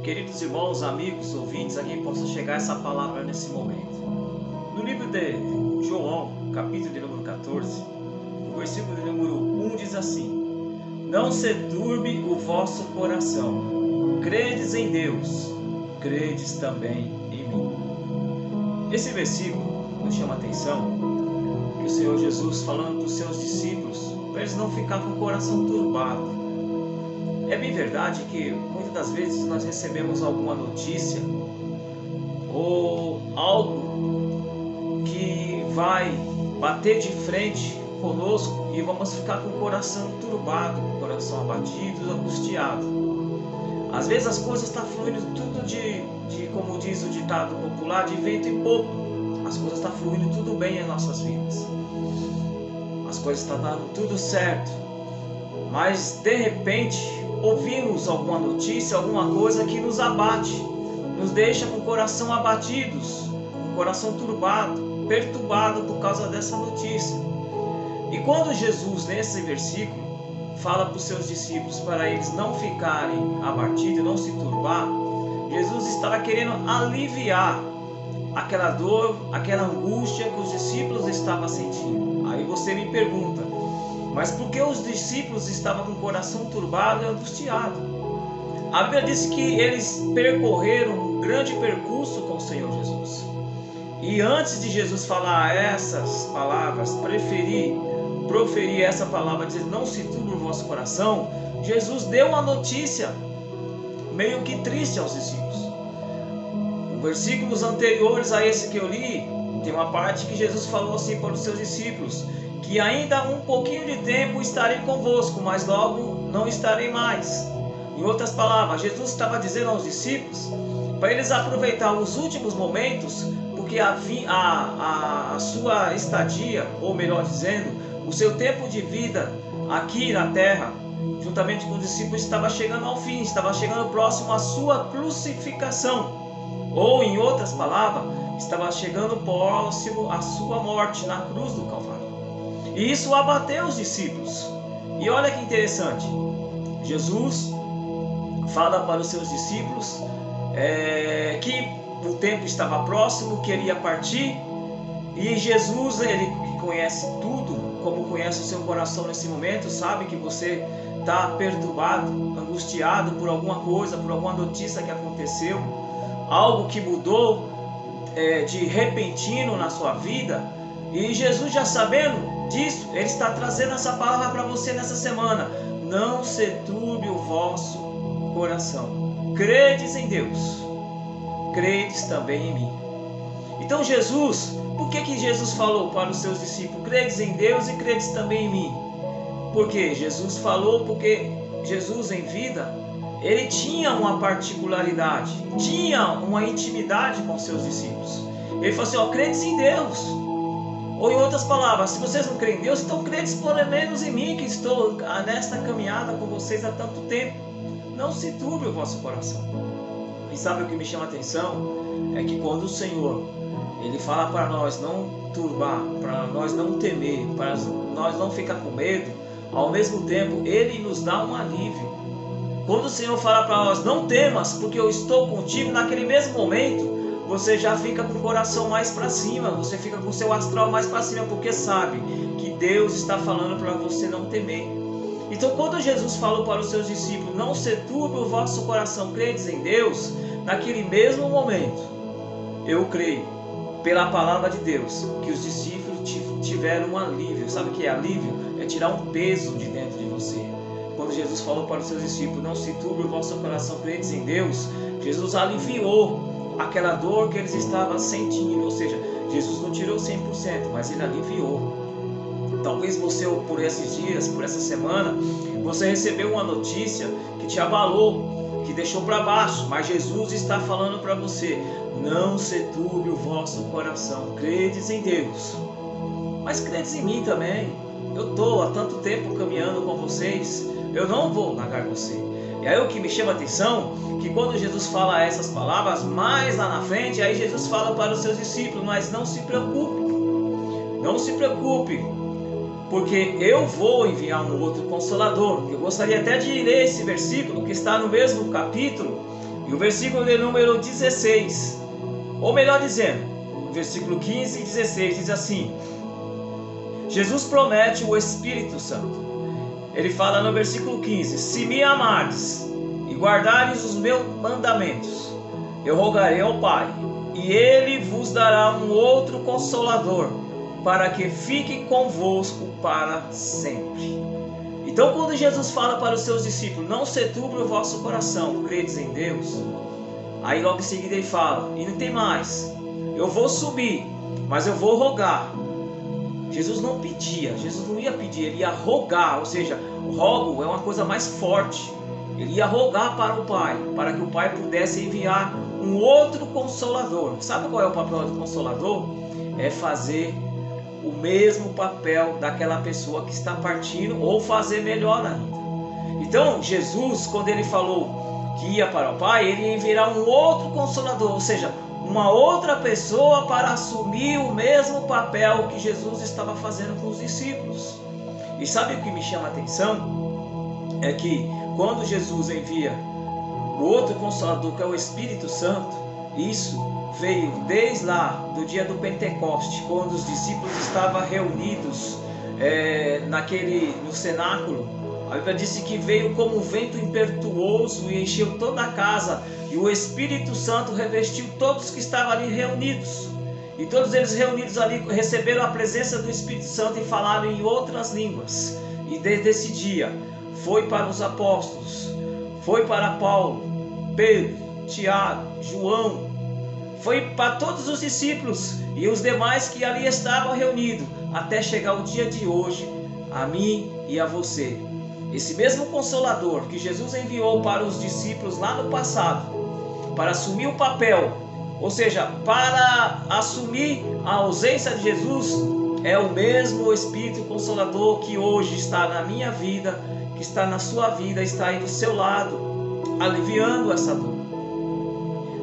queridos irmãos, amigos, ouvintes, a quem possa chegar essa palavra nesse momento. No livro de João, capítulo de número 14, o versículo de número 1 diz assim: Não se turbe o vosso coração, credes em Deus, credes também em mim. Esse versículo nos chama a atenção, que o Senhor Jesus falando para os seus discípulos, para eles não ficarem com o coração turbado. É bem verdade que muitas das vezes nós recebemos alguma notícia ou algo que vai bater de frente conosco e vamos ficar com o coração turbado, com o coração abatido, angustiado. Às vezes as coisas estão fluindo tudo de como diz o ditado popular, de vento em popa. As coisas estão fluindo tudo bem em nossas vidas. As coisas estão dando tudo certo. Mas de repente ouvimos alguma notícia, alguma coisa que nos abate, nos deixa com o coração abatidos, com o coração turbado, perturbado por causa dessa notícia. E quando Jesus, nesse versículo, fala para os seus discípulos para eles não ficarem abatidos, não se turbar, Jesus estava querendo aliviar aquela dor, aquela angústia que os discípulos estavam sentindo. Aí você me pergunta, mas por que os discípulos estavam com o coração turbado e angustiado? A Bíblia diz que eles percorreram um grande percurso com o Senhor Jesus. E antes de Jesus falar essas palavras, proferir essa palavra, dizer não se turbe o vosso coração, Jesus deu uma notícia meio que triste aos discípulos. Os versículos anteriores a esse que eu li, tem uma parte que Jesus falou assim para os seus discípulos, que ainda um pouquinho de tempo estarei convosco, mas logo não estarei mais. Em outras palavras, Jesus estava dizendo aos discípulos para eles aproveitar os últimos momentos, porque a sua estadia, ou melhor dizendo, o seu tempo de vida aqui na terra, juntamente com os discípulos, estava chegando ao fim, estava chegando próximo à sua crucificação. Ou em outras palavras, estava chegando próximo à sua morte na cruz do Calvário. E isso abateu os discípulos. E olha que interessante, Jesus fala para os seus discípulos que o tempo estava próximo, que ele ia partir. E Jesus, ele conhece tudo, como conhece o seu coração nesse momento, sabe que você está perturbado, angustiado por alguma coisa, por alguma notícia que aconteceu, algo que mudou de repentino na sua vida. E Jesus, já sabendo disso, ele está trazendo essa palavra para você nessa semana. Não se turbe o vosso coração. Credes em Deus, credes também em mim. Então Jesus, por que Jesus falou para os seus discípulos, credes em Deus e credes também em mim? Porque Jesus falou, porque Jesus em vida, ele tinha uma particularidade, tinha uma intimidade com seus discípulos. Ele falou assim, credes em Deus. Ou em outras palavras, se vocês não creem em Deus, então credes por menos em mim, que estou nesta caminhada com vocês há tanto tempo. Não se turbe o vosso coração. E sabe o que me chama a atenção? É que quando o Senhor, ele fala para nós não turbar, para nós não temer, para nós não ficar com medo, ao mesmo tempo, ele nos dá um alívio. Quando o Senhor fala para nós, não temas, porque eu estou contigo, naquele mesmo momento, você já fica com o coração mais para cima, você fica com o seu astral mais para cima, porque sabe que Deus está falando para você não temer. Então quando Jesus falou para os seus discípulos, não se turbe o vosso coração, credes em Deus, naquele mesmo momento, eu creio, pela palavra de Deus, que os discípulos tiveram um alívio. Sabe o que é alívio? É tirar um peso de dentro de você. Quando Jesus falou para os seus discípulos, não se turbe o vosso coração, credes em Deus, Jesus aliviou aquela dor que eles estavam sentindo, ou seja, Jesus não tirou 100%, mas ele aliviou. Talvez você, por esses dias, por essa semana, você recebeu uma notícia que te abalou, que deixou para baixo, mas Jesus está falando para você, não se turbe o vosso coração, credes em Deus, mas credes em mim também. Eu estou há tanto tempo caminhando com vocês, eu não vou largar você. E aí o que me chama a atenção, que quando Jesus fala essas palavras, mais lá na frente, aí Jesus fala para os seus discípulos, mas não se preocupe, porque eu vou enviar um outro Consolador. Eu gostaria até de ler esse versículo que está no mesmo capítulo, E o versículo de número 16, ou melhor dizendo, o versículo 15 e 16 diz assim: Jesus promete o Espírito Santo. Ele fala no versículo 15: se me amardes e guardares os meus mandamentos, eu rogarei ao Pai, e Ele vos dará um outro Consolador, para que fique convosco para sempre. Então, quando Jesus fala para os seus discípulos: não se turbe o vosso coração, credes em Deus, aí logo em seguida ele fala: e não tem mais, eu vou subir, mas eu vou rogar. Jesus não pedia, Jesus não ia pedir, ele ia rogar, ou seja, o rogo é uma coisa mais forte. Ele ia rogar para o Pai, para que o Pai pudesse enviar um outro Consolador. Sabe qual é o papel do Consolador? É fazer o mesmo papel daquela pessoa que está partindo, ou fazer melhor ainda. Então, Jesus, quando ele falou que ia para o Pai, ele ia enviar um outro Consolador, ou seja, uma outra pessoa para assumir o mesmo papel que Jesus estava fazendo com os discípulos. E sabe o que me chama a atenção? É que quando Jesus envia o outro Consolador, que é o Espírito Santo, isso veio desde lá do dia do Pentecoste, quando os discípulos estavam reunidos no cenáculo. A Bíblia disse que veio como um vento impetuoso e encheu toda a casa, e o Espírito Santo revestiu todos que estavam ali reunidos. E todos eles reunidos ali receberam a presença do Espírito Santo e falaram em outras línguas. E desde esse dia foi para os apóstolos, foi para Paulo, Pedro, Tiago, João, foi para todos os discípulos e os demais que ali estavam reunidos, até chegar o dia de hoje, a mim e a você. Esse mesmo Consolador que Jesus enviou para os discípulos lá no passado, para assumir o papel, ou seja, para assumir a ausência de Jesus, é o mesmo Espírito Consolador que hoje está na minha vida, que está na sua vida, está aí do seu lado, aliviando essa dor,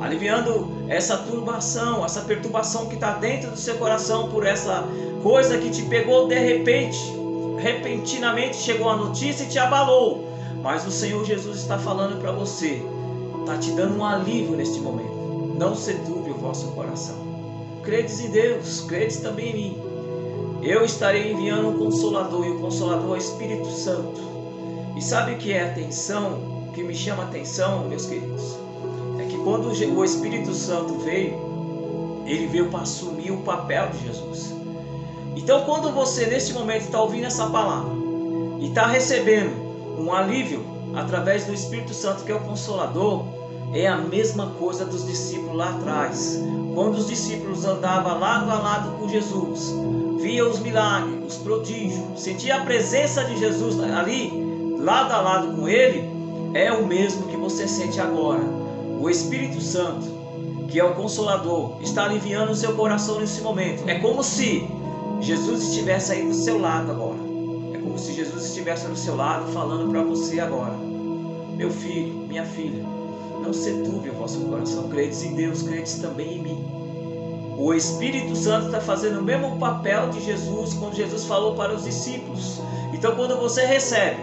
aliviando essa turbação, essa perturbação que está dentro do seu coração por essa coisa que te pegou de repente. Repentinamente chegou a notícia e te abalou, mas o Senhor Jesus está falando para você, está te dando um alívio neste momento. Não se turbe o vosso coração. Credes em Deus, credes também em mim. Eu estarei enviando um Consolador, e o Consolador é o Espírito Santo. E sabe o que é atenção, o que me chama a atenção, meus queridos? É que quando o Espírito Santo veio, ele veio para assumir o papel de Jesus. Então, quando você neste momento está ouvindo essa palavra e está recebendo um alívio através do Espírito Santo, que é o Consolador, é a mesma coisa dos discípulos lá atrás. Quando os discípulos andavam lado a lado com Jesus, via os milagres, os prodígios, sentia a presença de Jesus ali, lado a lado com ele, é o mesmo que você sente agora. O Espírito Santo, que é o Consolador, está aliviando o seu coração nesse momento. É como se Jesus estivesse aí do seu lado agora. É como se Jesus estivesse do seu lado falando para você agora: meu filho, minha filha, não se turbe o vosso coração. Credes em Deus, credes também em mim. O Espírito Santo está fazendo o mesmo papel de Jesus quando Jesus falou para os discípulos. Então, quando você recebe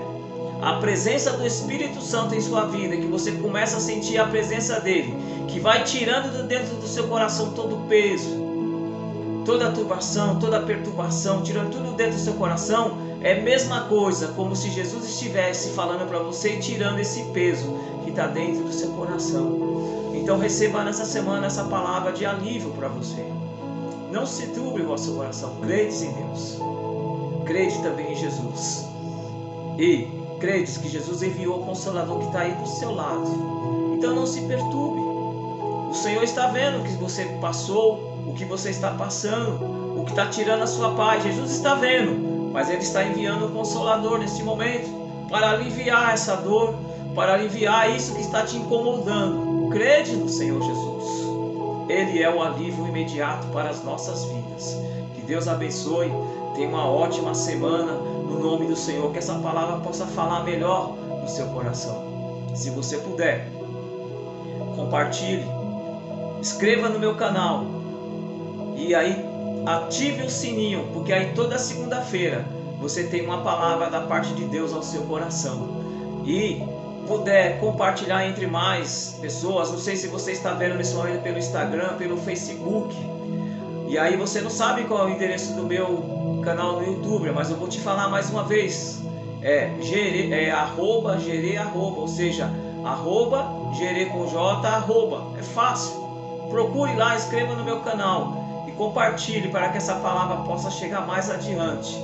a presença do Espírito Santo em sua vida, que você começa a sentir a presença dele, que vai tirando de dentro do seu coração todo o peso, toda a turbação, toda a perturbação, tirando tudo dentro do seu coração, é a mesma coisa, como se Jesus estivesse falando para você e tirando esse peso que está dentro do seu coração. Então receba nessa semana essa palavra de alívio para você. Não se turbe o vosso coração, credes em Deus, crede também em Jesus, e credes que Jesus enviou o Consolador que está aí do seu lado. Então não se perturbe. O Senhor está vendo o que você passou, o que você está passando, o que está tirando a sua paz. Jesus está vendo, mas Ele está enviando um Consolador neste momento para aliviar essa dor, para aliviar isso que está te incomodando. Crede no Senhor Jesus. Ele é o alívio imediato para as nossas vidas. Que Deus abençoe. Tenha uma ótima semana no nome do Senhor. Que essa palavra possa falar melhor no seu coração. Se você puder, compartilhe, inscreva no meu canal e aí ative o sininho, porque aí toda segunda-feira você tem uma palavra da parte de Deus ao seu coração. E puder compartilhar entre mais pessoas. Não sei se você está vendo nesse momento pelo Instagram, pelo Facebook. E aí você não sabe qual é o endereço do meu canal no YouTube, mas eu vou te falar mais uma vez. Arroba Gerê, ou seja, arroba Gerê com J, arroba. É fácil. Procure lá, escreva no meu canal e compartilhe para que essa palavra possa chegar mais adiante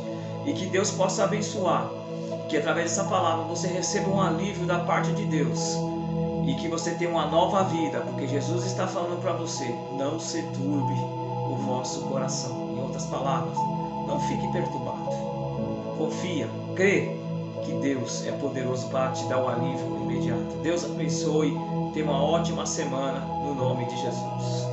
e que Deus possa abençoar. Que através dessa palavra você receba um alívio da parte de Deus e que você tenha uma nova vida, porque Jesus está falando para você: não se turbe o vosso coração. Em outras palavras, não fique perturbado. Confia, crê que Deus é poderoso para te dar o alívio imediato. Deus abençoe, tenha uma ótima semana no nome de Jesus.